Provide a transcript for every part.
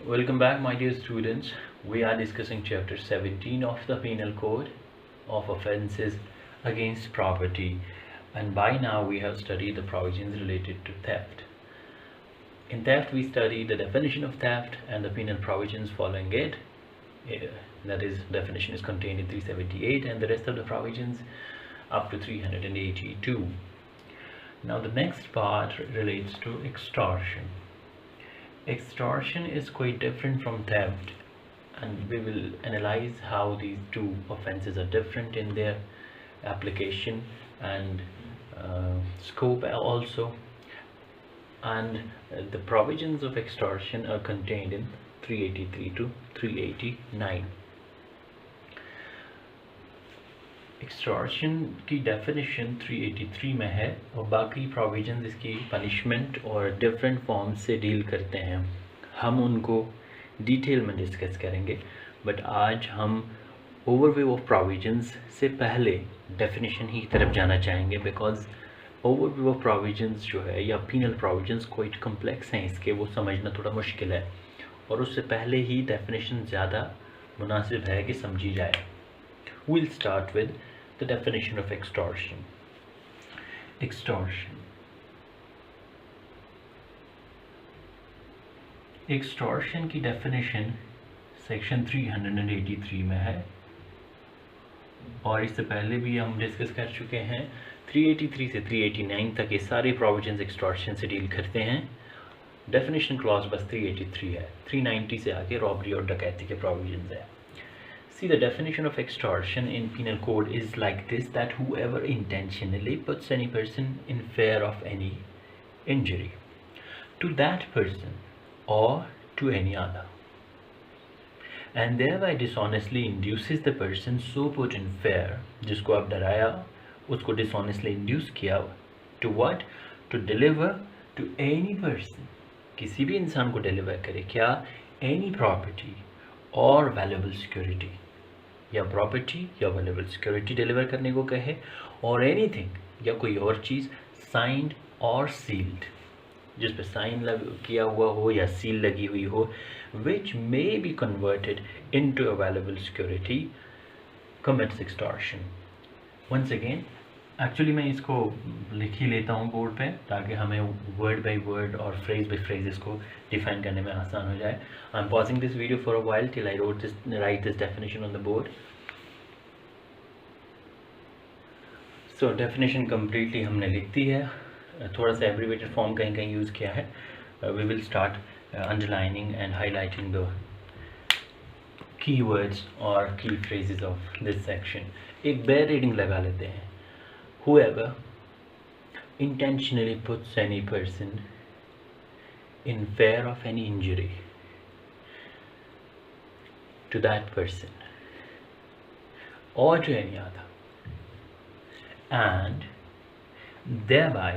Welcome back, my dear students. We are discussing chapter 17 of the Penal Code of offenses against property, and by now we have studied the provisions related to theft. In theft, we studied the definition of theft and the penal provisions following it. That is, definition is contained in 378 and the rest of the provisions up to 382. Now the next part relates to extortion. Extortion is quite different from theft, and we will analyze how these two offenses are different in their application and scope also. And the provisions of extortion are contained in 383 to 389. Extortion की definition 383 में है और बाकी provisions इसकी punishment और different forms से deal करते हैं। हम उनको डिटेल में डिस्कस करेंगे, बट आज हम ओवरव्यू ऑफ प्रोविजंस से पहले डेफिनेशन ही तरफ जाना चाहेंगे, बिकॉज ओवरव्यू ऑफ प्रोविजंस जो है या पीनल प्रोविजंस क्वाइट कम्प्लेक्स हैं, इसके वो समझना थोड़ा मुश्किल है और उससे पहले ही डेफिनेशन ज़्यादा मुनासिब है कि समझी जाए। We'll start with the definition of extortion. Extortion. Extortion की definition section 383 में है और इससे पहले भी हम डिस्कस कर चुके हैं। 383 से 389 तक ये सारे प्रोविजंस एक्सटॉर्शन से डील करते हैं। डेफिनेशन क्लॉज बस 383 है। 390 से आगे रॉबरी और डकैती के प्रोविजंस है। See, the definition of extortion in penal code is like this, that whoever intentionally puts any person in fear of any injury to that person or to any other, and thereby dishonestly induces the person so put in fear, जिसको आप डराया उसको dishonestly induce किया, to what? To deliver to any person, किसी भी इंसान को deliver करे क्या? Any property or valuable security, या प्रॉपर्टी या वेल्युएबल सिक्योरिटी डिलीवर करने को कहे, और एनीथिंग या कोई और चीज़ साइंड और सील्ड, जिस पे साइन किया हुआ हो या सील लगी हुई हो, which may be converted into a valuable security, commits extortion. Once again, actually मैं इसको लिख ही लेता हूँ बोर्ड पे ताकि हमें वर्ड बाय वर्ड और फ्रेज बाय फ्रेज इसको डिफाइन करने में आसान हो जाए। I am pausing this video for a while till I right this definition on the board. So definition completely हमने लिख दी है, थोड़ा सा एब्रीवेटेड फॉर्म कहीं कहीं यूज़ किया है। We will start underlining and highlighting the key words और key phrases of this section. एक बेयर रीडिंग लगा लेते हैं। Whoever intentionally puts any person in fear of any injury to that person or to any other, and thereby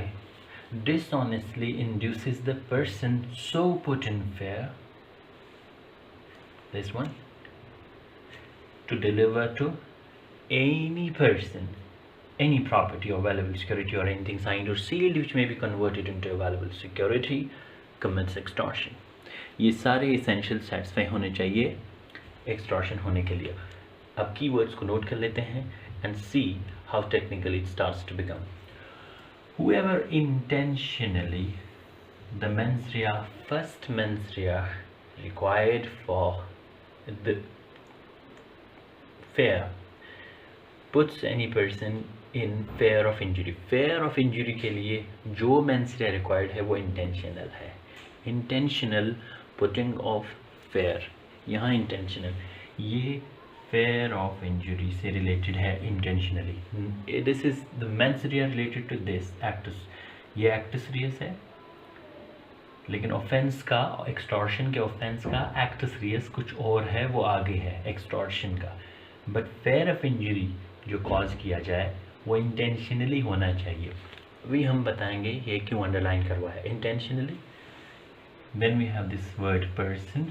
dishonestly induces the person so put in fear, this one, to deliver to any person any property or valuable security or anything signed or sealed which may be converted into a valuable security, commits extortion. ये सारे essential satisfy होने चाहिए extortion होने के लिए। अब keywords को note कर लेते हैं and see how technically it starts to become. Whoever intentionally, the mens rea, first mens rea required for the fear, puts any person in fear of injury. Fair of injury के लिए जो mains रे required है वो intentional है। Intentional putting of fear, यहाँ intentional, ये fear of injury से रिलेटेड है intentionally. This is the mens rea related to this actus, ये एक्टस रियस है, लेकिन ऑफेंस का, एक्सटॉर्शन के ऑफेंस का एक्टस रियस कुछ और है, वो आगे है एक्सटॉर्शन का। बट फेयर ऑफ इंजरी जो कॉज किया जाए वो इंटेंशनली होना चाहिए। अभी हम बताएंगे ये क्यों अंडरलाइन करवा है intentionally. Then we have this word person,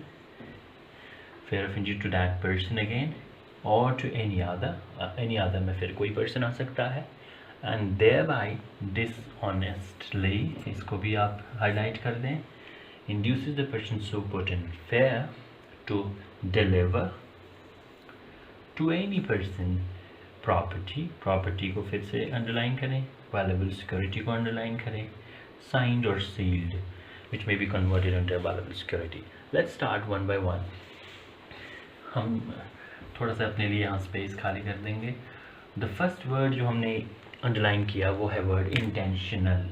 fear of injury to that person again और टू एनी अदर में फिर कोई पर्सन आ सकता है, एंड देयरबाय डिसऑनेस्टली, इसको भी आप हाईलाइट कर दें, induces the person so put in fear to deliver to any person property को फिर से अंडरलाइन करें, valuable security को अंडरलाइन करें, signed or sealed which may be converted into a valuable security. Let's start one by one. हम थोड़ा सा अपने लिए यहाँ स्पेस खाली कर देंगे. द फर्स्ट वर्ड जो हमने अंडरलाइन किया वो है word intentional.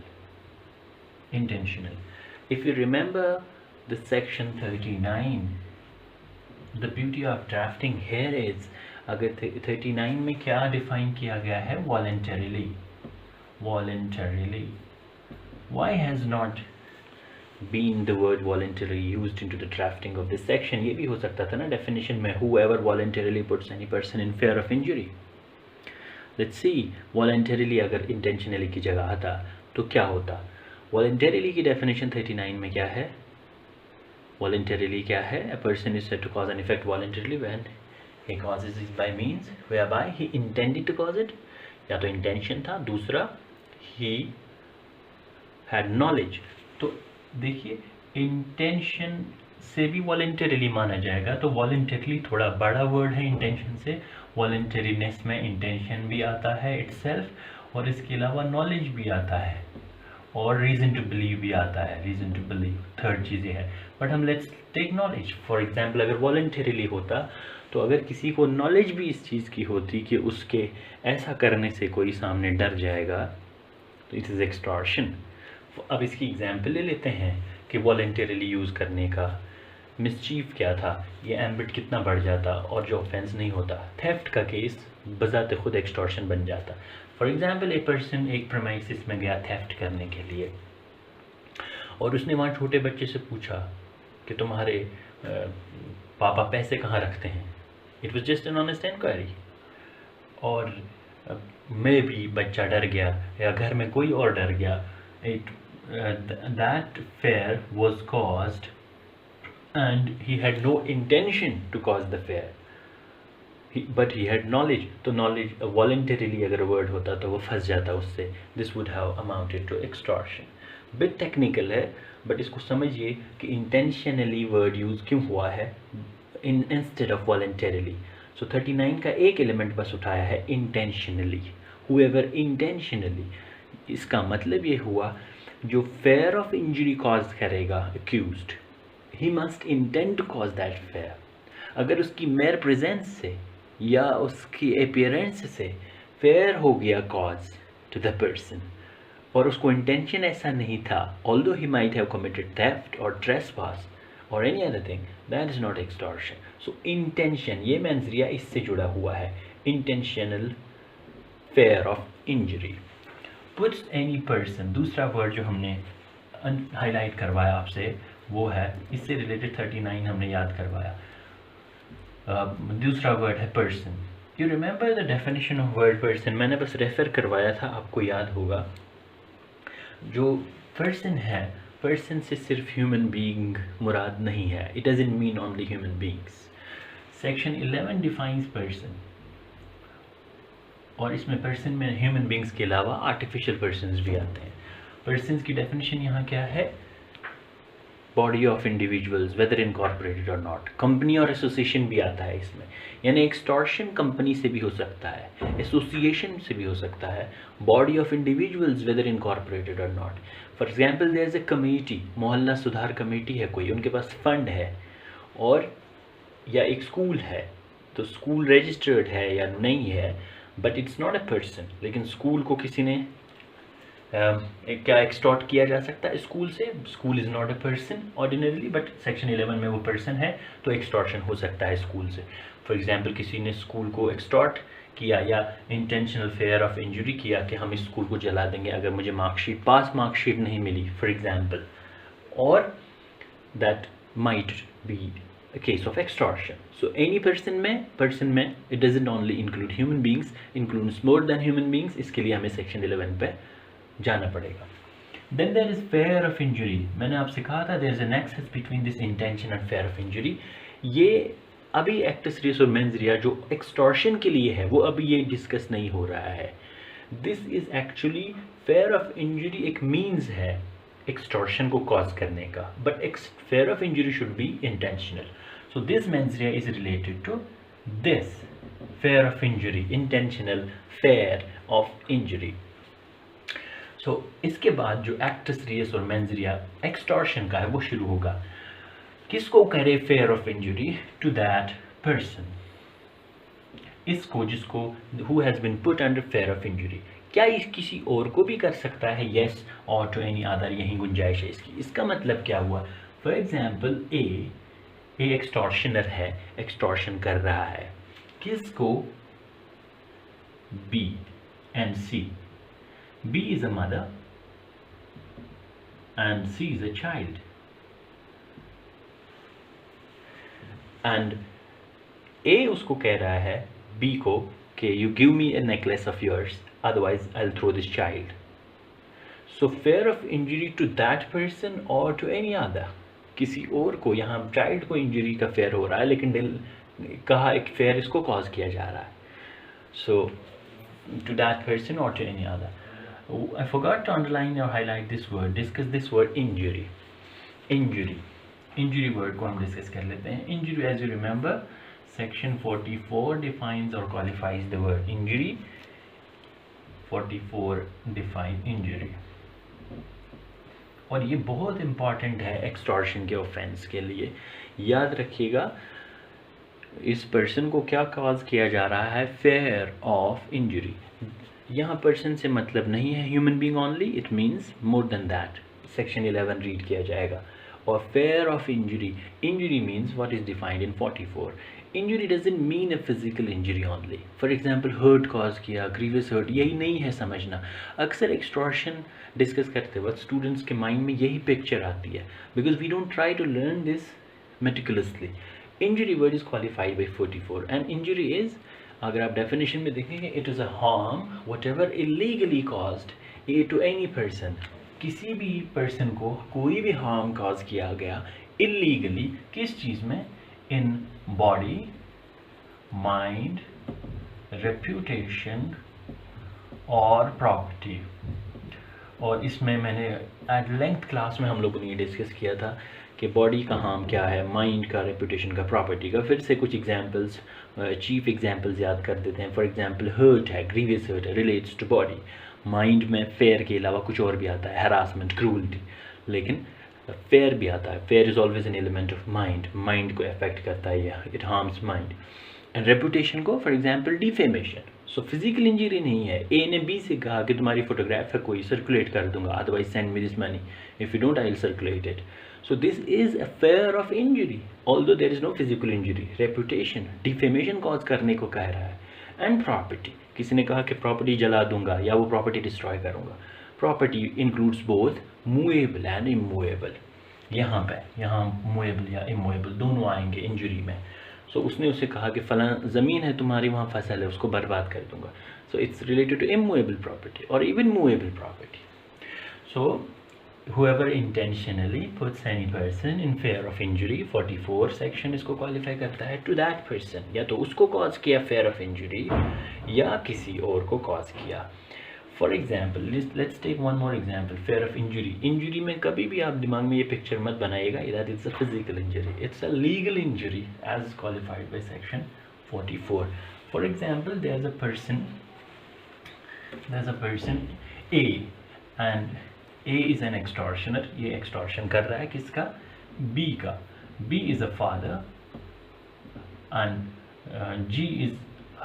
If you remember the section 39, the beauty of drafting here is, अगर 39 में क्या डिफाइन किया गया है, voluntarily. Why has not been the word voluntarily used into the drafting of this section? ये भी हो सकता था ना definition में, whoever voluntarily puts any person in fear of injury. Let's see, voluntarily अगर intentionally की जगह आता तो क्या होता. voluntarily की definition 39 में क्या है. voluntarily क्या है, a person is said to cause an effect voluntarily when he causes it by means whereby he intended to cause it. या तो intention था, दूसरा he had knowledge. तो देखिए इंटेंशन से भी वॉलंटरीली माना जाएगा, तो वॉलंटरीली थोड़ा बड़ा वर्ड है इंटेंशन से. वॉलंटरीनेस में इंटेंशन भी आता है इटसेल्फ, और इसके अलावा नॉलेज भी आता है, और रीज़न टू बिलीव भी आता है. रीज़न टू बिलीव थर्ड चीज़ें हैं, बट हम let's take knowledge. For example अगर वॉलंटरीली होता तो अगर किसी को नॉलेज भी इस चीज़ की होती कि उसके ऐसा करने से कोई सामने डर जाएगा, तो इट इज़ एक्सटॉर्शन. अब इसकी एग्जाम्पल ले लेते हैं कि वॉलंटरीली यूज़ करने का मिसचीफ क्या था, ये एम्बिट कितना बढ़ जाता और जो ऑफेंस नहीं होता. थेफ्ट का केस बजाते खुद एक्सटॉर्शन बन जाता. फॉर एग्जांपल ए पर्सन एक प्रेमाइसिस में गया थेफ्ट करने के लिए, और उसने वहाँ छोटे बच्चे से पूछा कि तुम्हारे पापा पैसे कहाँ रखते हैं. It was just an honest inquiry, और मे भी बच्चा डर गया या घर में कोई और डर गया. That fear was caused and he had no intention to cause the fear, but he had knowledge. तो knowledge voluntarily अगर word होता तो वो फंस जाता उससे. This would have amounted to extortion. Bit technical है, but इसको समझिए कि intentionally word use क्यों हुआ है instead of voluntarily. So 39 का एक element बस उठाया है intentionally. Whoever intentionally, इसका मतलब ये हुआ जो फेयर ऑफ इंजरी कॉज करेगा accused, he must intend to cause that fear. अगर उसकी मेयर प्रेजेंस से या उसकी अपीयरेंस से फेयर हो गया कॉज टू द पर्सन और उसको इंटेंशन ऐसा नहीं था, although he might have committed theft और ट्रेसपास और any other thing, that is not extortion. So intention, ये मेंजरिया इससे जुड़ा हुआ है, intentional fear of injury. Puts any person, दूसरा वर्ड जो हमने हाईलाइट करवाया आपसे वो है, इससे रिलेटेड 39 हमने याद करवाया. दूसरा वर्ड है person. You remember the definition of word person, मैंने बस रेफर करवाया था, आपको याद होगा. जो पर्सन है, पर्सन से सिर्फ ह्यूमन बीइंग मुराद नहीं है. It doesn't mean only human beings. Section 11 defines person, और इसमें पर्सन में ह्यूमन बींग्स के अलावा आर्टिफिशियल पर्सन्स भी आते हैं. पर्सन्स की डेफिनेशन यहाँ क्या है, body of individuals whether incorporated और नॉट. कंपनी और एसोसिएशन भी आता है इसमें, यानी एक्सटॉर्शन कंपनी से भी हो सकता है, एसोसिएशन से भी हो सकता है. Body of individuals whether incorporated और not. For example there is a committee, मोहल्ला सुधार कमेटी है कोई, उनके पास फंड है, और या एक स्कूल है, तो स्कूल रजिस्टर्ड है या नहीं है, but it's not a person. लेकिन स्कूल को किसी ने क्या एक्सटॉर्ट किया जा सकता है स्कूल से. School is not a person ordinarily, but section 11 में वो पर्सन है, तो एक्सटॉर्शन हो सकता है स्कूल से. फॉर एग्जांपल किसी ने स्कूल को एक्सटॉर्ट किया या इंटेंशनल फेयर ऑफ इंजरी किया कि हम इस स्कूल को जला देंगे अगर मुझे मार्कशीट, पास मार्कशीट नहीं मिली फॉर एग्जांपल, और that might be a case of extortion. So any person में it doesn't only include human beings, includes more than human beings. इसके लिए हमें section 11 पे जाना पड़ेगा. Then there is fear of injury. मैंने आपसे कहा था there is a nexus between this intention and fear of injury. ये अभी actus reus और mens rea जो extortion के लिए है वो अभी ये डिस्कस नहीं हो रहा है. This is actually fear of injury एक means है एक्सटॉर्शन को कॉज करने का, but fear of injury should be intentional. So this mens rea is related to this fear of injury, intentional fear of injury. So इसके बाद जो acts Reis और mains रिया extortion का है वो शुरू होगा. किसको करे fear of injury? To that person, इसको जिसको who has been put under fear of injury. क्या इस किसी और को भी कर सकता है? येस, और टू एनी अदर, यही गुंजाइश है इसकी. इसका मतलब क्या हुआ? फॉर एग्जाम्पल ए एक्सटॉर्शनर है, एक्सटॉर्शन कर रहा है किसको? B and C. B is a mother and C is a child. And A उसको कह रहा है बी को कि you give me a necklace of yours, otherwise I will throw this child. So fear of injury to that person और to any other, किसी और को, यहाँ चाइल्ड को इंजरी का फेयर हो रहा है लेकिन कहा एक फेयर इसको कॉज किया जा रहा है. सो टू दैट पर्सन और to any other. I forgot to underline और highlight this word, discuss this word injury. Injury word को हम डिस्कस कर लेते हैं. Injury, as you remember, section 44 defines और qualifies the word injury. 44 define injury, और ये बहुत इंपॉर्टेंट है एक्सटॉर्शन के ऑफेंस के लिए. याद रखिएगा इस पर्सन को क्या कॉज किया जा रहा है? Fear of injury. यहाँ पर्सन से मतलब नहीं है human being only, it means more than that. Section 11 read किया जाएगा. और fear of injury, injury means what is defined in 44. Injury doesn't mean a physical injury only. For example hurt cause किया, grievous hurt, यही नहीं है समझना. अक्सर extortion discuss करते वक्त स्टूडेंट्स के माइंड में यही पिक्चर आती है, because we don't try to learn this meticulously. Injury word is qualified by 44 and injury is, अगर आप डेफिनेशन में देखेंगे, it is a harm whatever illegally caused to any person. किसी भी पर्सन को कोई भी हार्म कॉज किया गया इलीगली, किस चीज़ में? इन बॉडी, माइंड, रेप्यूटेशन और प्रॉपर्टी. और इसमें मैंने एट लेंथ क्लास में हम लोगों ने ये डिस्कस किया था कि बॉडी का हार्म क्या है, माइंड का, रेप्यूटेशन का, प्रॉपर्टी का. फिर से कुछ एग्जांपल्स, चीफ एग्जांपल्स याद कर देते हैं. फॉर एग्जांपल हर्ट है, ग्रीवियस हर्ट है, रिलेट्स टू बॉडी. माइंड में फेयर के अलावा कुछ और भी आता है, हरासमेंट, क्रूअल्टी, लेकिन फेयर भी आता है. Fear is always an element of mind, mind को अफेक्ट करता है, it harms mind. And reputation को, for example defamation. So physical injury नहीं है. ए ने बी से कहा कि तुम्हारी फोटोग्राफ है कोई, सर्कुलेट कर दूंगा, otherwise send me this money, if you don't I will circulate it. So this is a fear of injury, although there is no physical injury. Reputation, defamation cause करने को कह रहा है. And property, किसी ने कहा कि property जला दूंगा या वो property destroy करूंगा. Property includes both movable and immovable. यहाँ movable या immovable दोनों आएंगे injury में. So उसने उसे कहा कि फलां ज़मीन है तुम्हारी, वहाँ फसल है, उसको बर्बाद कर दूंगा. So it's related to immovable property or even movable property. So whoever intentionally puts any person in fear of injury, 44 section इसको क्वालिफाई करता है. to that person, या तो उसको कॉज किया fear of injury या किसी और को कॉज किया. For example, let's take one more example. fear of injury, injury में कभी भी आप दिमाग में ये पिक्चर मत बनाइएगा that it's a physical injury, it's a legal injury as qualified by section 44. for example, there's a person A and A is an extortioner. ये extortion कर रहा है किसका? B का. B is a father and G is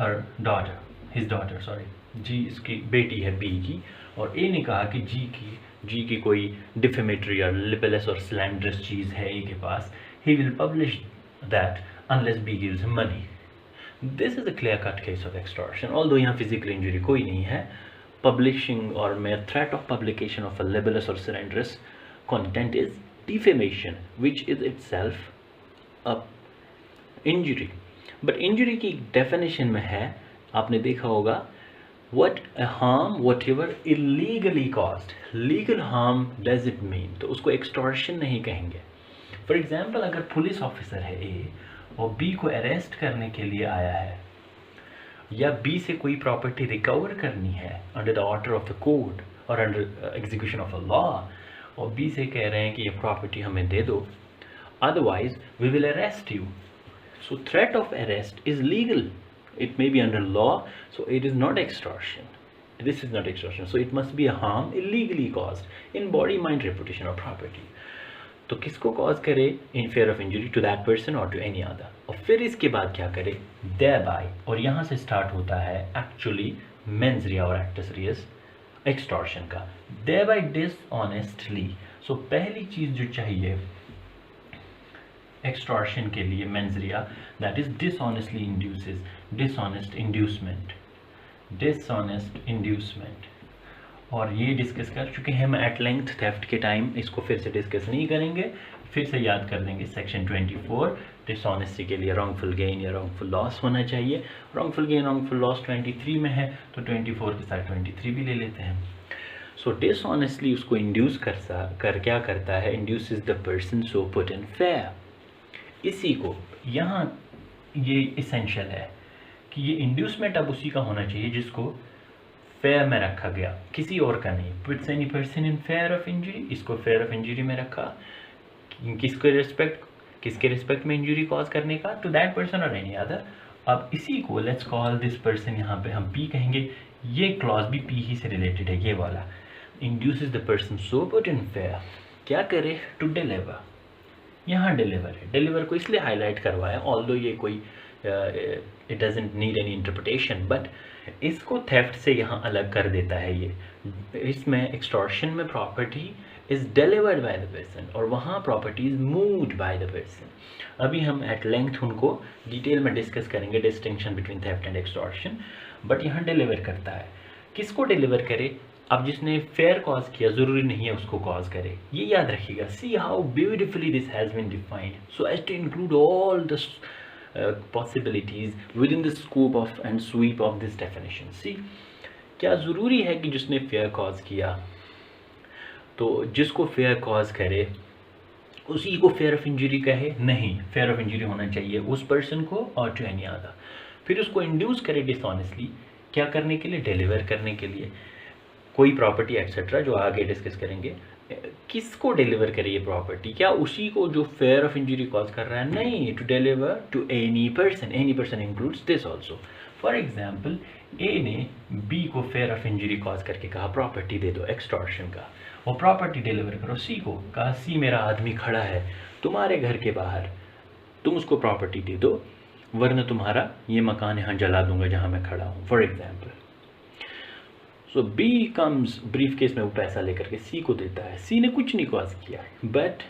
her daughter, his daughter, sorry. G इसकी बेटी है B की, और A ने कहा कि G की कोई defamatory और libelous और slanderous चीज़ है A के पास. He will publish that unless B gives him money. This is a clear-cut case of extortion. Although यहाँ physical injury कोई नहीं है, publishing or mere threat of publication of a libelous or slanderous content is defamation, which is itself a injury. But injury की definition में है, आपने देखा होगा, what a harm whatever illegally caused. Legal harm does it mean? तो उसको extortion नहीं कहेंगे. For example, अगर पुलिस ऑफिसर है A और B को अरेस्ट करने के लिए आया है, या बी से कोई प्रॉपर्टी रिकवर करनी है under the order of the court और under execution of a law, और बी से कह रहे हैं कि ये प्रॉपर्टी हमें दे दो, otherwise we will arrest you. So threat of arrest is legal, it may be under law, so it is not extortion. This is not extortion, so it must be a harm illegally caused in body, mind, reputation or property. तो किसको cause करे? In fear of injury to that person और to any other. और फिर इसके बाद क्या करे? thereby, और यहाँ से स्टार्ट होता है एक्चुअली मेंस रिया और एक्टस रियस एक्सटॉर्शन का। thereby dishonestly, सो पहली चीज़ जो चाहिए एक्सटॉर्शन के लिए mains Riya, that is dishonestly induces, dishonest inducement, dishonest inducement. और ये डिस्कस कर चुके हैं हम एट लेंथ थेफ्ट के टाइम, इसको फिर से डिस्कस नहीं करेंगे, फिर से याद कर देंगे। सेक्शन 24 डिसऑनेस्टी के लिए रॉन्गफुल गेन या रॉन्गफुल लॉस होना चाहिए। रॉन्गफुल गेन रॉन्गफुल लॉस 23 में है, तो 24 के साथ 23 भी ले लेते हैं। सो डिसऑनेस्टली उसको इंड्यूस कर क्या करता है? Induce is the person so put in fair. इसी को यहाँ ये इसेंशियल है कि ये इंड्यूसमेंट अब उसी का होना चाहिए जिसको फेयर में रखा गया, किसी और का नहीं। Puts any person in fear of injury, इसको फेयर ऑफ इंजरी में रखा, किसके रिस्पेक्ट में इंजरी कॉज करने का? टू दैट पर्सन और एनी अदर। अब इसी को लेट्स कॉल दिस पर्सन, यहाँ पे हम पी कहेंगे, ये क्लॉज भी पी ही से रिलेटेड है, ये वाला। Induce the person so put in fear, क्या करे? To deliver. यहाँ डिलीवर है, डिलीवर को इसलिए हाईलाइट करवाया, ऑल्दो ये कोई it doesn't need any interpretation, but इसको थेफ्ट से यहाँ अलग कर देता है ये। इसमें एक्सटॉर्शन में property is delivered by the person और वहाँ property is moved by the person. अभी हम एट लेंथ उनको डिटेल में डिस्कस करेंगे, distinction between theft and extortion. But यहाँ डिलीवर करता है, किसको डिलीवर करे? अब जिसने फेयर कॉज किया ज़रूरी नहीं है उसको कॉज करे, ये याद रखिएगा। See how beautifully this has been defined so as to include all the possibilities within the scope of and sweep of this definition. See, क्या ज़रूरी है कि जिसने फेयर कॉज किया तो जिसको फेयर कॉज करे उसी को फेयर ऑफ इंजरी कहे? नहीं, फेयर ऑफ इंजरी होना चाहिए उस पर्सन को और टू एनी अदर। फिर उसको इंड्यूस करे डिसऑनेस्टली, क्या करने के लिए? डिलीवर करने के लिए कोई प्रॉपर्टी एक्सेट्रा, जो आगे डिस्कस करेंगे। किसको डिलीवर करे ये प्रॉपर्टी? क्या उसी को जो फेयर ऑफ इंजरी कॉज कर रहा है? नहीं, to deliver to any person. Any person includes this also. For example, A ने बी को फेयर ऑफ इंजरी कॉज करके कहा प्रॉपर्टी दे दो एक्सटॉर्शन का, और प्रॉपर्टी डिलीवर करो सी को। कहा सी मेरा आदमी खड़ा है तुम्हारे घर के बाहर, तुम उसको प्रॉपर्टी दे दो वरना तुम्हारा ये मकान यहाँ जला दूंगा जहाँ मैं खड़ा हूँ, for example. So B comes, briefcase में वो पैसा लेकर के सी को देता है। सी ने कुछ नहीं कॉज किया, बट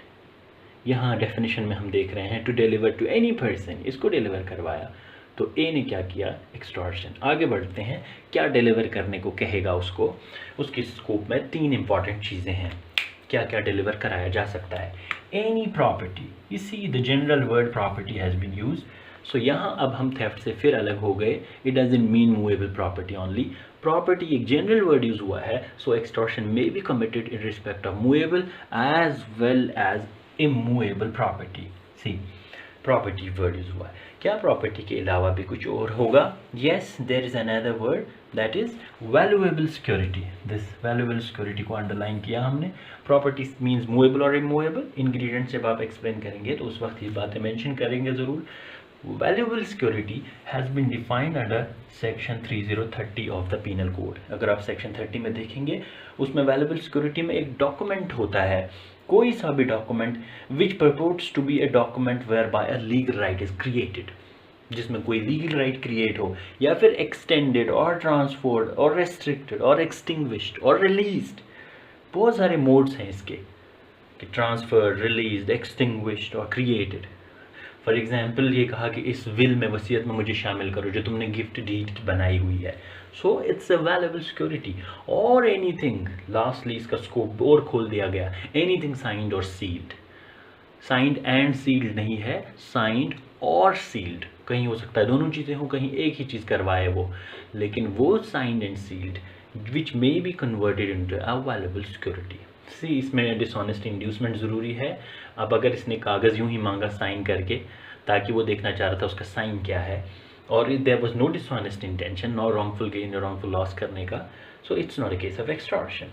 यहाँ डेफिनेशन में हम देख रहे हैं to deliver to any person, इसको डिलीवर करवाया। तो ए ने क्या किया? एक्सटॉर्शन। आगे बढ़ते हैं, क्या डिलीवर करने को कहेगा उसको? उसके स्कोप में 3 इंपॉर्टेंट चीज़ें हैं, क्या क्या डिलीवर कराया जा सकता है। Any property, you see the general word property has been use. So यहाँ अब हम थेफ्ट से फिर अलग हो गए, it doesn't mean movable property only. Property एक जनरल वर्ड यूज हुआ है, so extortion may be committed in respect of movable as well as immovable property. See, property word use हुआ है, क्या प्रॉपर्टी के अलावा भी कुछ और होगा? Yes, there is another word that is valuable security. This valuable security को अंडरलाइन किया हमने। प्रॉपर्टी मीन्स मूवेबल और इमूवेबल। इंग्रेडिएंट्स जब आप एक्सप्लेन करेंगे तो उस वक्त ये बातें मेंशन करेंगे ज़रूर। Valuable security has been defined under section 3030 of the penal code. अगर आप सेक्शन 30 में देखेंगे, उसमें वैल्यूएबल सिक्योरिटी में एक डॉक्यूमेंट होता है, कोई सा भी document which purports to be a document whereby a legal right is created, जिसमें कोई लीगल राइट क्रिएट हो या फिर एक्सटेंडेड और ट्रांसफर्ड और रेस्ट्रिक्टेड और एक्सटिंग्विश्ड और रिलीज्ड। बहुत सारे मोड्स हैं इसके कि ट्रांसफर्ड, रिलीज्ड, एक्सटिंग्विश्ड और क्रिएटेड। फॉर एग्जाम्पल, ये कहा कि इस विल में, वसीयत में मुझे शामिल करो जो तुमने गिफ्ट डीड बनाई हुई है। So it's a valuable security. और एनीथिंग, लास्टली इसका स्कोप और खोल दिया गया, एनीथिंग साइंड और सील्ड। साइंड एंड सील्ड नहीं है, साइंड और सील्ड कहीं हो सकता है, दोनों चीज़ें हो, कहीं एक ही चीज़ करवाए वो, लेकिन वो signed and sealed which may be converted into a valuable security. See, इसमें डिसऑनेस्ट इंड्यूसमेंट ज़रूरी है। अब अगर इसने कागज़ यूं ही मांगा साइन करके, ताकि वो देखना चाह रहा था उसका साइन क्या है, और there was no dishonest intention, no wrongful gain, no wrongful loss करने का, so it's not a case of extortion.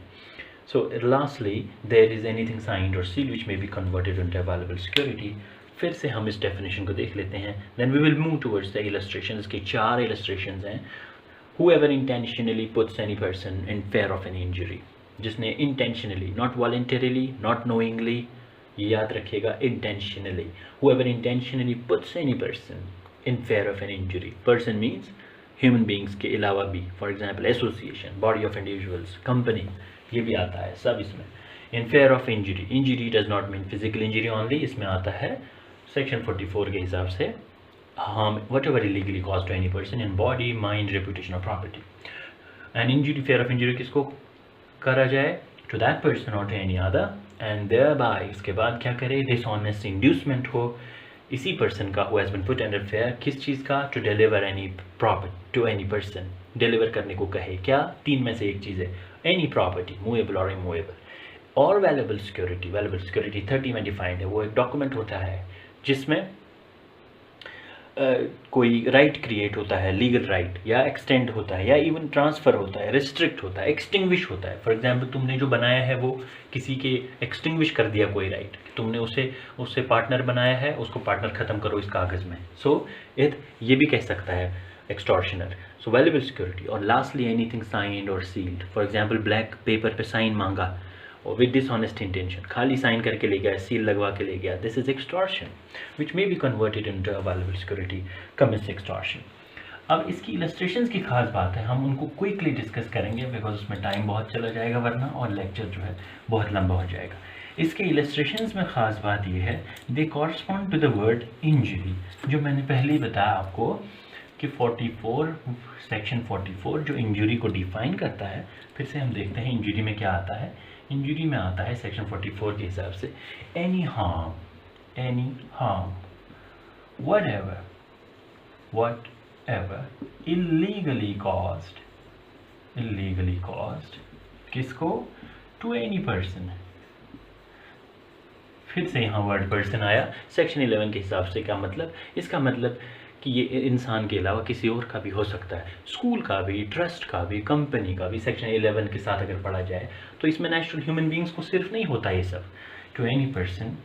So lastly, there is anything signed or sealed which may be converted into available security. फिर से हम इस definition को देख लेते हैं. Then we will move towards the illustrations. इसके 4 illustrations हैं. Whoever intentionally puts any person in fear of an injury. जिसने intentionally, not voluntarily, not knowingly, ये याद रखिएगा, intentionally. Whoever intentionally puts any person in fear of an injury. Person means human beings के अलावा भी. For example, association, body of individuals, company. ये भी आता है सब इसमें. In fear of injury. Injury does not mean physical injury only. इसमें आता है सेक्शन 44 के हिसाब से harm whatever illegally caused to any person in body, mind, reputation or property. And injury, fear of injury किसको करा जाए? To that person or to any other. And thereby इसके बाद क्या करे? Dishonest inducement हो इसी person का who has been put under fear. किस चीज़ का? To deliver any property to any person. Deliver करने को कहे क्या? 3 में से एक चीज़ है. Any property, movable or immovable. और valuable security. Valuable security 30 में defined है. वो एक document होता है जिसमें कोई राइट क्रिएट होता है, लीगल राइट, या एक्सटेंड होता है, या इवन ट्रांसफ़र होता है, रिस्ट्रिक्ट होता है, एक्सटिंग्विश होता है. फॉर एग्जांपल तुमने जो बनाया है वो किसी के एक्सटिंग्विश कर दिया कोई राइट, तुमने उससे पार्टनर बनाया है, उसको पार्टनर ख़त्म करो इस कागज़ में. सो ये भी कह सकता है एक्सटॉर्शनर. So valuable security. और लास्टली एनीथिंग साइंड और sealed. For example black paper पे साइन मांगा और विद डिसऑनेस्ट इंटेंशन, खाली साइन करके ले गया, सील लगवा के ले गया. This is extortion which may be converted into available security. Commits extortion. अब इसकी इलस्ट्रेशंस की खास बात है, हम उनको क्विकली डिस्कस करेंगे बिकॉज उसमें टाइम बहुत चला जाएगा वरना, और लेक्चर जो है बहुत लंबा हो जाएगा. इसके इलस्ट्रेशंस में ख़ास बात यह है they correspond to the word injury. जो मैंने पहले ही बताया आपको कि 44 सेक्शन 44 जो इंजरी को डिफाइन करता है. फिर से हम देखते हैं इंजरी में क्या आता है. इंजरी में आता है सेक्शन 44 के हिसाब से any harm whatever illegally caused किसको? To any person. फिर से यहाँ वर्ड पर्सन आया. सेक्शन 11 के हिसाब से क्या मतलब? इसका मतलब कि ये इंसान के अलावा किसी और का भी हो सकता है, स्कूल का भी, ट्रस्ट का भी, कंपनी का भी. सेक्शन 11 के साथ अगर पढ़ा जाए तो इसमें नेचुरल ह्यूमन बींग्स को सिर्फ नहीं होता ये सब. To any person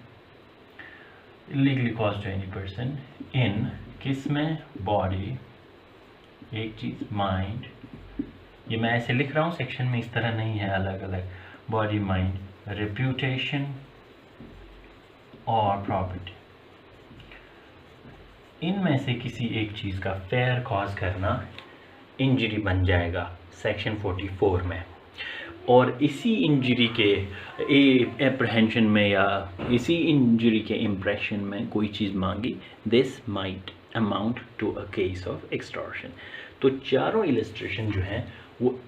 illegally cause to any person in किस में? बॉडी एक चीज़, माइंड. ये मैं ऐसे लिख रहा हूँ, सेक्शन में इस तरह नहीं है, अलग अलग. बॉडी, माइंड, रेप्यूटेशन और प्रॉपर्टी. इनमें से किसी एक चीज़ का फेयर कॉज करना इंजरी बन जाएगा सेक्शन 44 में. और इसी इंजरी के एप्रहेंशन में या इसी इंजरी के इम्प्रेशन में कोई चीज़ मांगी, this might amount to a case of extortion. तो चारों इलस्ट्रेशन जो हैं वो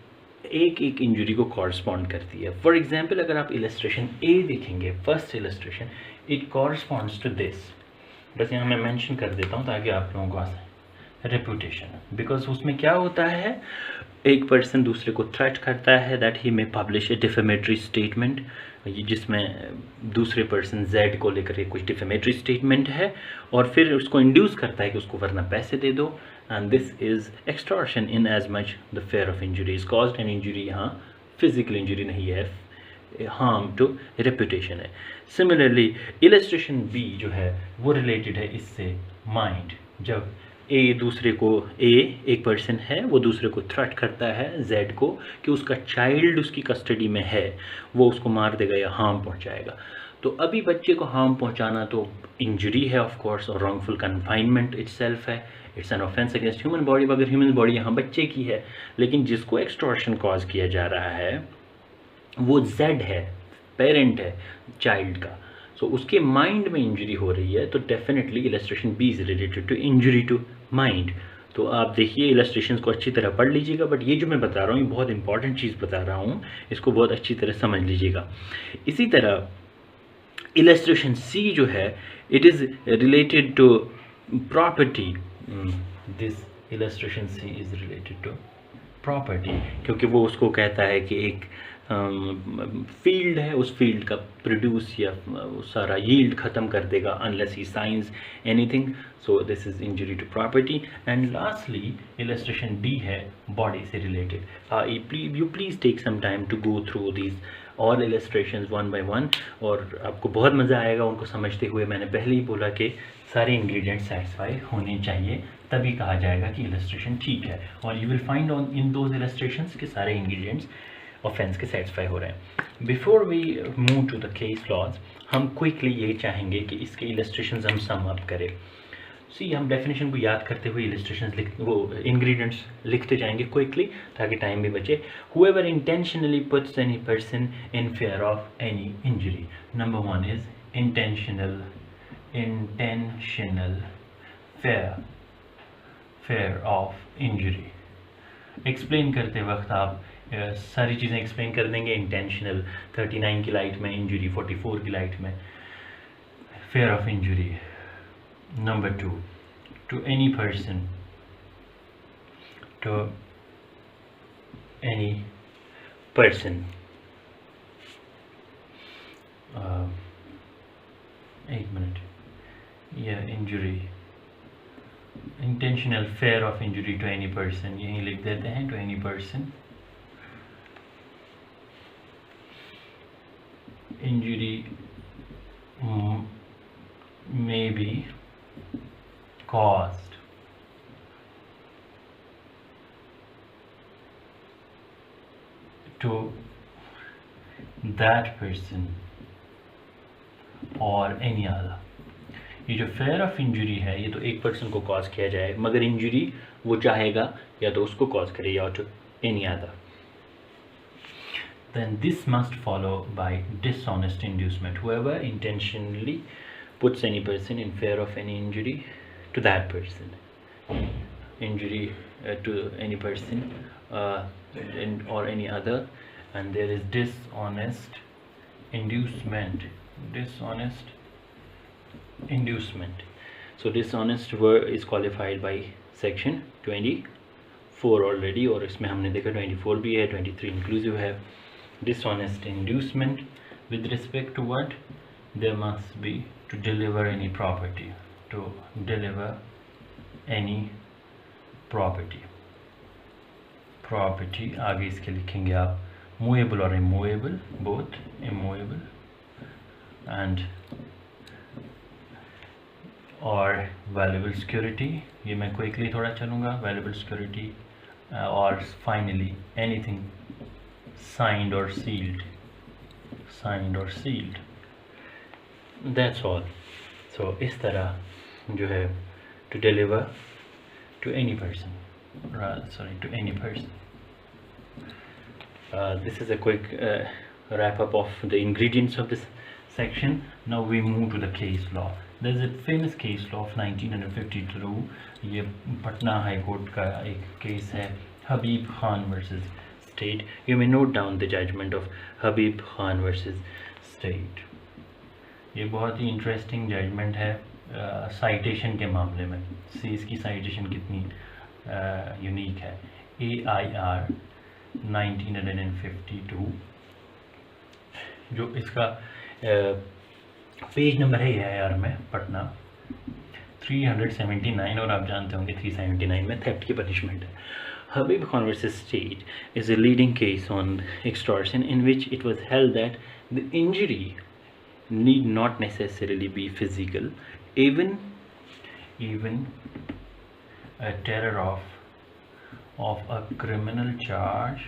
एक एक इंजरी को कॉरस्पॉन्ड करती है. फॉर एग्जाम्पल अगर आप इलस्ट्रेशन ए देखेंगे, first illustration, it corresponds to this. बस यहाँ मैं मेंशन कर देता हूँ ताकि आप लोगों को आ सके. रेपुटेशन, बिकॉज उसमें क्या होता है, एक पर्सन दूसरे को थ्रेट करता है that he may publish A defamatory statement, जिसमें दूसरे पर्सन जेड को लेकर कुछ डिफेमेटरी स्टेटमेंट है, और फिर उसको इंड्यूस करता है कि उसको वरना पैसे दे दो. And this is extortion in as much the fear of injury is caused. And injury यहाँ फिजिकल इंजरी नहीं है, हार्म टू रेपुटेशन है. सिमिलरली इलस्ट्रेशन बी जो है वो रिलेटेड है इससे, माइंड. जब एक पर्सन है वो दूसरे को थ्रेट करता है जेड को कि उसका चाइल्ड उसकी कस्टडी में है, वो उसको मार देगा या हार्म पहुंचाएगा. तो अभी बच्चे को हार्म पहुंचाना तो इंजरी है ऑफ कोर्स, और रॉन्गफुल कन्फाइनमेंट इटसेल्फ है. It's an offence against human body. अगर ह्यूमन बॉडी यहाँ बच्चे की है, लेकिन जिसको एक्सटॉर्शन कॉज किया जा रहा है वो जेड है, पेरेंट है चाइल्ड का. सो उसके माइंड में इंजरी हो रही है, तो definitely illustration B is related to injury to mind. तो आप देखिए इलस्ट्रेशंस को अच्छी तरह पढ़ लीजिएगा. बट ये जो मैं बता रहा हूँ ये बहुत इंपॉर्टेंट चीज़ बता रहा हूँ, इसको बहुत अच्छी तरह समझ लीजिएगा. इसी तरह इलस्ट्रेशन सी जो है it is related to property. This illustration C is related to property, क्योंकि वो उसको कहता है कि एक फील्ड है उस फील्ड का प्रोड्यूस या सारा यील्ड ख़त्म कर देगा unless he signs anything. So this is injury to property. And lastly illustration D है बॉडी से रिलेटेड. You please take some time to go through these all illustrations one by one और आपको बहुत मज़ा आएगा उनको समझते हुए. मैंने पहले ही बोला कि सारे इंग्रेडिएंट सेटिस्फाई होने चाहिए तभी कहा जाएगा कि इलस्ट्रेशन ठीक है. और you will find on in those illustrations के सारे इंग्रेडिएंट्स ऑफेंस के सेटिस्फाई हो रहे हैं. Before we move to the case laws हम क्विकली ये चाहेंगे कि इसके इलस्ट्रेशंस हम सम अप करें. सी हम डेफिनेशन को याद करते हुए इलस्ट्रेशंस वो इंग्रेडिएंट्स लिखते जाएंगे क्विकली ताकि टाइम भी बचे. Whoever intentionally puts any person in fear of any injury. Number one is intentional fear of injury. Explain करते वक्त आप सारी चीज़ें एक्सप्लेन कर देंगे. इंटेंशनल 39 की लाइट में, इंजरी 44 की लाइट में. Fear of injury. Number two, to any person, एक मिनट, यह injury intentional fear of injury to any person यहीं लिख देते हैं. To any person injury may be caused to that person or any other. ये जो fear of injury है ये तो एक पर्सन को कॉज किया जाए मगर इंजरी वो चाहेगा या तो उसको कॉज करे या to any other. Then this must follow by dishonest inducement. Whoever intentionally puts any person in fear of any injury to that person, injury to any person or any other, and there is dishonest inducement. So dishonest word is qualified by section 24 already, और इसमें हमने देखा 24 भी है, 23 inclusive है. Dishonest inducement with respect to what? There must be to deliver any property. To deliver any property. Property आगे इसके लिखेंगे आप movable और immovable, both immovable and और valuable security. ये मैं quickly थोड़ा चलूँगा. Valuable security और finally anything signed or sealed. That's all. So इस तरह जो है to deliver to any person, to any person. This is a quick wrap up of the ingredients of this section. Now we move to the case law. There is a famous case law of 1952. ये Patna high court का एक case है, Habib Khan versus State. You may note down the judgment of Habib Khan versus State. ये बहुत ही interesting judgement है citation के मामले में. सी इसकी साइटेशन कितनी यूनिक है. AIR 1952 जो इसका पेज नंबर है AIR में पटना 379 और आप जानते होंगे 379 में थेफ्ट की पनिशमेंट है. Habib Khan versus State is a leading case on extortion in which it was held that the injury need not necessarily be physical. Even a terror of a criminal charge,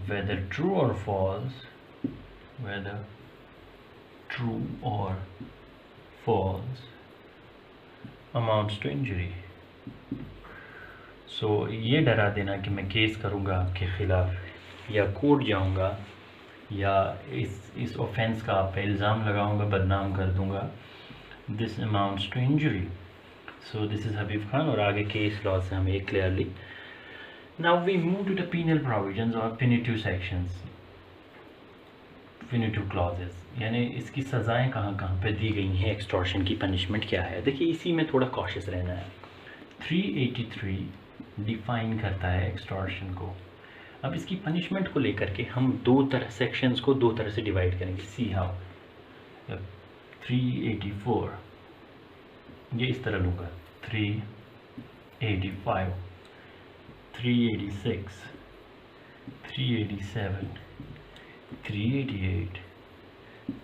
whether true or false, amounts to injury. So ये डरा देना कि मैं case करूँगा आपके ख़िलाफ़ या court जाऊँगा या इस ऑफेंस का आप पे इल्ज़ाम लगाऊँगा, बदनाम कर दूँगा. This amounts to injury. So this is Habib Khan. और आगे केस लॉ से हमें clearly. Now we move to the penal provisions और पिनिटिव सेक्शंस, पिनिटिव क्लॉजेस, यानी इसकी सज़ाएं कहाँ पे दी गई हैं, एक्सटॉर्शन की पनिशमेंट क्या है. देखिए इसी में थोड़ा कॉशियस रहना है. 383 डिफाइन करता है एक्सटॉर्शन को। अब इसकी पनिशमेंट को लेकर के हम दो तरह सेक्शंस को दो तरह से डिवाइड करेंगे। सी हाउ 384 ये इस तरह लूँगा, 385, 386, 387, 388,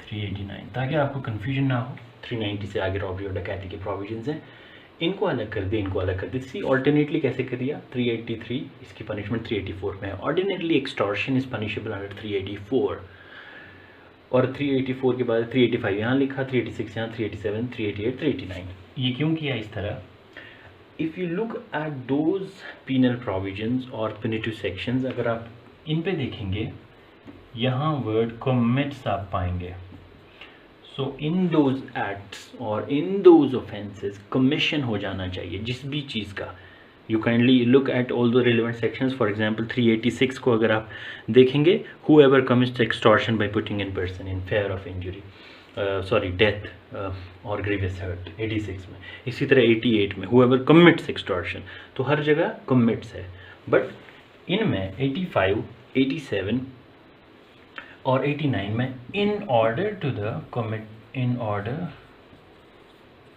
389, ताकि आपको कन्फ्यूजन ना हो। 390 से आगे रॉबरी और डकैती के प्रोविजंस हैं, इनको अलग कर दे, इनको अलग कर दे। सी ऑल्टरनेटली कैसे कर दिया, 383 इसकी पनिशमेंट 384 में है। ऑर्डिनेटली एक्सटॉर्शन इज पनिशेबल अंडर 384 और 384 के बाद 385 यहाँ लिखा, 386 यहाँ, 387, 388, 389। ये क्यों किया इस तरह? If you look at those penal provisions और पनिटिव सेक्शंस, अगर आप इन पे देखेंगे यहाँ वर्ड कमिट्स आप पाएंगे। सो इन दोज एक्ट्स और इन दोज ऑफेंसेस कमीशन हो जाना चाहिए जिस भी चीज़ का। You kindly look at all the relevant sections. For example 386 को अगर आप देखेंगे, whoever commits extortion by putting in person in fear of injury, death और ग्रीवियस हर्ट 86 में। इसी तरह 88 में whoever commits extortion, तो हर जगह commits है। बट इनमें 85, 87 और 89 में इन ऑर्डर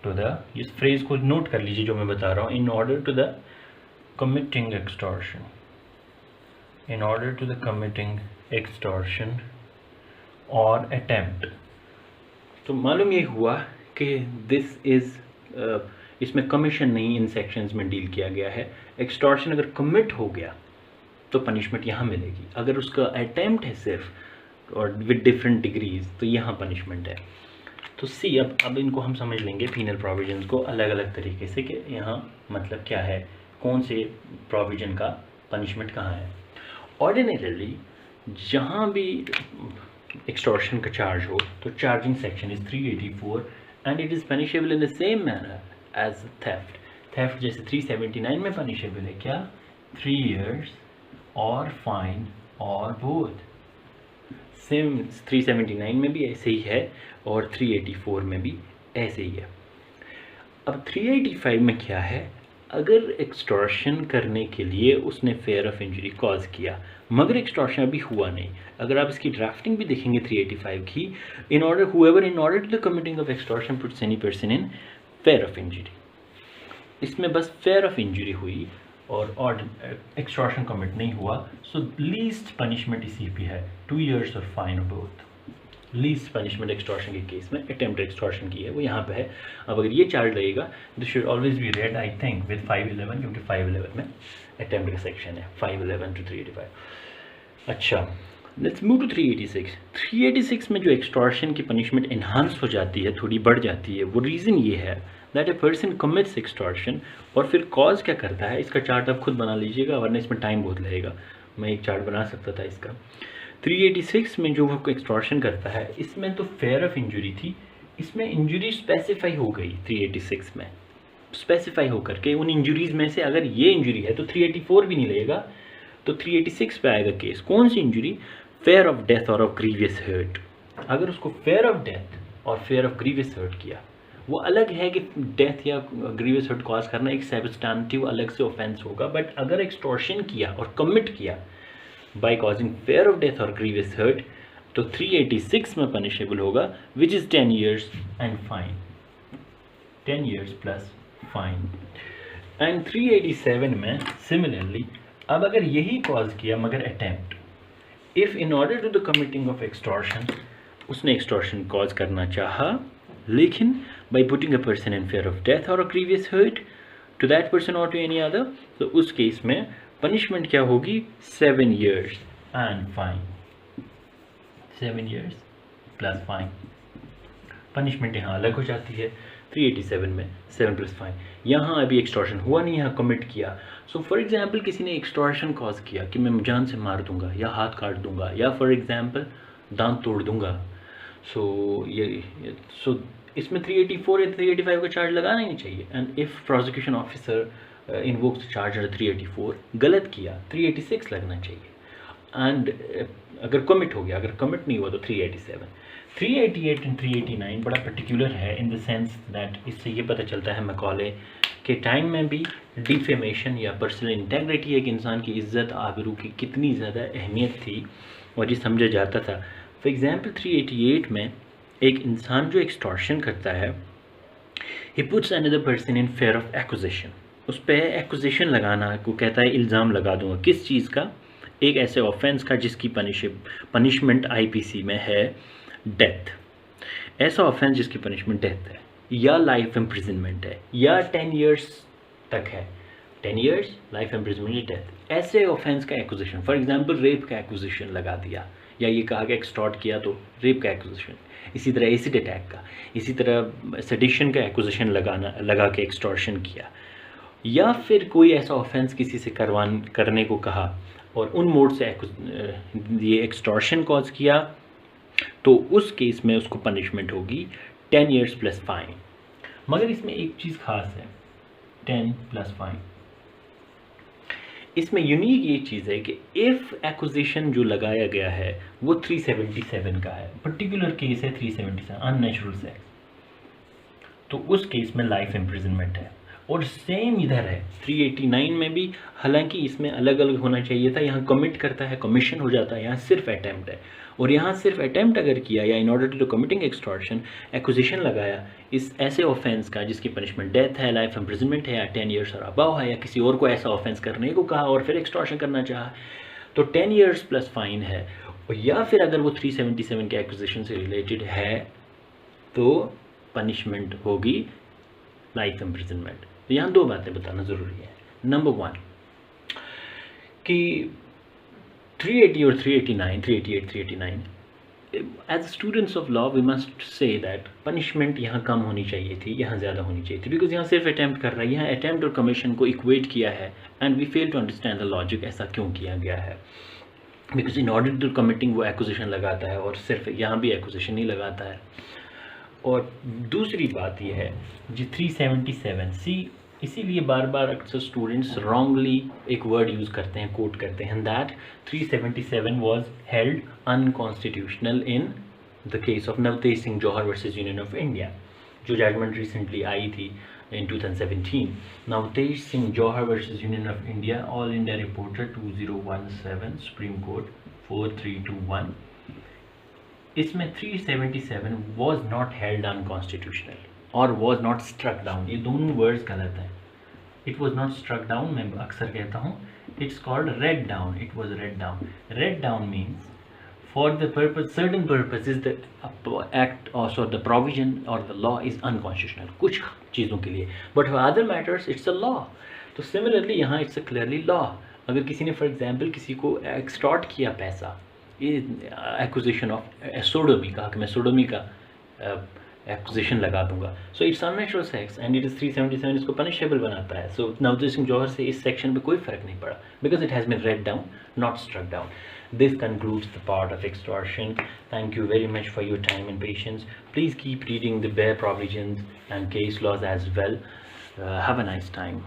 टू द इस फ्रेज को नोट कर लीजिए जो मैं बता रहा हूँ, in order to the committing extortion और अटेम्प्ट। तो मालूम ये हुआ कि दिस इज़ इसमें कमीशन नहीं इन सेक्शंस में डील किया गया है। एक्सटॉर्शन अगर कमिट हो गया तो पनिशमेंट यहाँ मिलेगी, अगर उसका अटेम्प्ट है सिर्फ और विद डिफरेंट डिग्रीज तो यहाँ पनिशमेंट है। तो सी अब इनको हम समझ लेंगे पीनल प्रोविजंस को अलग अलग तरीके से कि यहाँ मतलब क्या है, कौन से प्रोविजन का पनिशमेंट कहाँ है। ऑर्डिनरली जहाँ भी एक्सटॉर्शन का चार्ज हो तो charging section is 384 and it is punishable in the same manner as theft जैसे 379 में पनिशेबल है क्या, 3 years और फाइन और बोथ। सेम 379 में भी ऐसे ही है और 384 में भी ऐसे ही है। अब 385 में क्या है, अगर एक्सटॉर्शन करने के लिए उसने फेयर ऑफ इंजरी कॉज किया मगर एक्सटॉर्शन अभी हुआ नहीं, अगर आप इसकी ड्राफ्टिंग भी देखेंगे 385 की, in order to the committing of extortion puts any person in fear of injury, इसमें बस फेयर ऑफ इंजरी हुई और एक्सटॉर्शन कमिट नहीं हुआ। सो लीस्ट पनिशमेंट इसी पे है 2 years और fine both. Least punishment extortion के केस में अटेम्प्ट एक्सटॉर्शन की है वो यहाँ पे है। अब अगर ये चार्ज लगेगा this should always be red I think with 511, क्योंकि 511 में अटेम्प्ट का सेक्शन है 511 to 385। अच्छा, लेट्स मूव टू 386। 386 में जो एक्सटॉर्शन की पनिशमेंट इन्हांस हो जाती है, थोड़ी बढ़ जाती है, वो रीज़न ये है that a person commits extortion और फिर कॉज क्या करता है, इसका चार्ट आप खुद बना लीजिएगा वरना इसमें टाइम बहुत लगेगा। मैं एक चार्ट बना सकता था इसका। 386 में जो वो एक्सटॉर्शन करता है इसमें तो फेयर ऑफ इंजरी थी, इसमें इंजरी स्पेसिफाई हो गई 386 में, स्पेसिफाई होकर के उन इंजरीज में से अगर ये इंजरी है तो 384 भी नहीं लगेगा, तो 386 पे आएगा केस। कौन सी इंजरी, फेयर ऑफ डेथ और ऑफ ग्रीवियस हर्ट। अगर उसको फेयर ऑफ डेथ और फेयर ऑफ ग्रीवियस हर्ट किया, वो अलग है कि डेथ या ग्रीवियस हर्ट कॉज करना एक सब्सटेंटिव अलग से ऑफेंस होगा, बट अगर एक्सटॉर्शन किया और कमिट किया by causing fear of death और ग्रीवियस हर्ट तो 386 में पनिशेबल होगा which is 10 years and fine, 10 years plus fine. And 387 में सिमिलरली अब अगर यही कॉज किया मगर attempt, if in order to the committing of extortion उसने एक्सटॉर्शन कॉज करना चाहा लेकिन by putting a person in fear of death और grievous hurt to that person और टू एनी अदर, तो उस केस में पनिशमेंट क्या होगी, 7 years and fine, 7 years plus fine. Punishment यहाँ अलग हो जाती है 387 में 7 प्लस फाइन। यहाँ अभी एक्सटॉर्शन हुआ नहीं, यहाँ कमिट किया। सो फॉर एग्जांपल किसी ने एक्सटॉर्शन कॉज किया कि मैं जान से मार दूंगा या हाथ काट दूंगा या फॉर एग्जांपल दांत तोड़ दूंगा, सो इसमें 384 या 385 का चार्ज लगाना ही नहीं चाहिए। And if prosecution officer invokes charge 384, गलत किया 386 लगना चाहिए। एंड अगर कमिट हो गया, अगर कमिट नहीं हुआ तो 387। 388 एंड 389 बड़ा पर्टिकुलर है इन द सेंस दैट इससे ये पता चलता है मैकॉले कि टाइम में भी डिफेमेशन या पर्सनल इंटेग्रिटी, एक इंसान की इज़्ज़त आबरू की कितनी ज़्यादा अहमियत थी और ये समझा जाता था। फॉर एग्ज़ाम्पल 388 में एक इंसान जो एक्सटॉर्शन करता है, he puts another person in fear of acquisition, उस पर एक्विजिशन लगाना को कहता है इल्ज़ाम लगा दूंगा, किस चीज़ का, एक ऐसे ऑफेंस का जिसकी पनिशमेंट आईपीसी में है डेथ, ऐसा ऑफेंस जिसकी पनिशमेंट डेथ है या लाइफ इम्प्रिजनमेंट है या 10 ईयर्स तक है, 10 ईयर्स लाइफ इम्प्रिजनमेंट डेथ, ऐसे ऑफेंस का एक्विजिशन, फॉर एग्जांपल रेप का एक्विजिशन लगा दिया या ये कहा कि एक्सटॉर्ट किया तो रेप का एक्विजिशन, इसी तरह एसिड अटैक का, इसी तरह सेडिशन का एक्विजिशन लगा के एक्सटॉर्शन किया, या फिर कोई ऐसा ऑफेंस किसी से करने को कहा और उन मोड से ये एक्सटॉर्शन कॉज किया, तो उस केस में उसको पनिशमेंट होगी 10 ईयर्स प्लस फाइन। मगर इसमें एक चीज़ खास है, 10 प्लस फाइन, इसमें यूनिक ये चीज़ है कि इफ़ एक्विजिशन जो लगाया गया है वो 377 का है, पर्टिकुलर केस है 377 अननेचुरल सेक्स, तो उस केस में लाइफ इम्प्रिजनमेंट है। और सेम इधर है 389 में भी, हालांकि इसमें अलग अलग होना चाहिए था, यहाँ कमिट करता है कमीशन हो जाता है, यहाँ सिर्फ अटैम्प्ट है, और यहाँ सिर्फ अटैम्प्ट अगर किया या in order to committing extortion accusation लगाया इस ऐसे ऑफेंस का जिसकी पनिशमेंट डेथ है, लाइफ इम्प्रिजनमेंट है या 10 ईयर्स और अबव है, या किसी और को ऐसा ऑफेंस करने को कहा और फिर एक्सटॉर्शन करना चाहा, तो 10 ईयर्स प्लस फाइन है। और या फिर अगर वो 377 के एक्विजिशन से रिलेटेड है तो पनिशमेंट होगी लाइफ इम्प्रिजनमेंट। तो यहाँ दो बातें बताना ज़रूरी है। नंबर 1 कि 380 और 389, 388, 389, as students of law we must say that punishment यहाँ कम होनी चाहिए थी, यहाँ ज़्यादा होनी चाहिए थी, बिकॉज यहाँ सिर्फ अटैम्प्ट कर रहा है, यहाँ अटैम्प्ट और कमीशन को इक्वेट किया है and we fail to understand the logic, ऐसा क्यों किया गया है, because in order to committing वो एक्विजिशन लगाता है और सिर्फ यहाँ भी एक्विजिशन ही लगाता है। और दूसरी बात यह है जी 377 सी, इसीलिए बार बार अक्सर स्टूडेंट्स रॉन्गली एक वर्ड यूज़ करते हैं, कोट करते हैं, that 377 was held unconstitutional in the case of Navtej Singh Johar versus union of India, जो जजमेंट रिसेंटली आई थी in 2017, Navtej Singh Johar versus union of India, all India reporter 2017, supreme court 4321। इसमें 377 was not held unconstitutional और was not struck down, ये दोनों words गलत हैं। It was not struck down मैं अक्सर कहता हूँ, it's called read down, it was read down. Read down means for the purpose, certain purposes the act or so the provision or the law is unconstitutional, कुछ चीज़ों के लिए, but for other matters it's a law. तो similarly यहाँ it's a clearly law। अगर किसी ने for example किसी को extort किया पैसा, ये एक्विजिशन ऑफ सोडोमी, कहा कि मैं सोडोमी का एक्विजिशन लगा दूंगा, so it's unnatural sex and it is 377, इसको पनिशेबल बनाता है। सो नवतेज सिंह जौहर से इस सेक्शन में कोई फ़र्क नहीं पड़ा, because it has been read down, not struck down. This concludes the part of extortion. Thank you very much for your time and patience. Please keep reading the bare provisions and case laws as well. Have a nice time.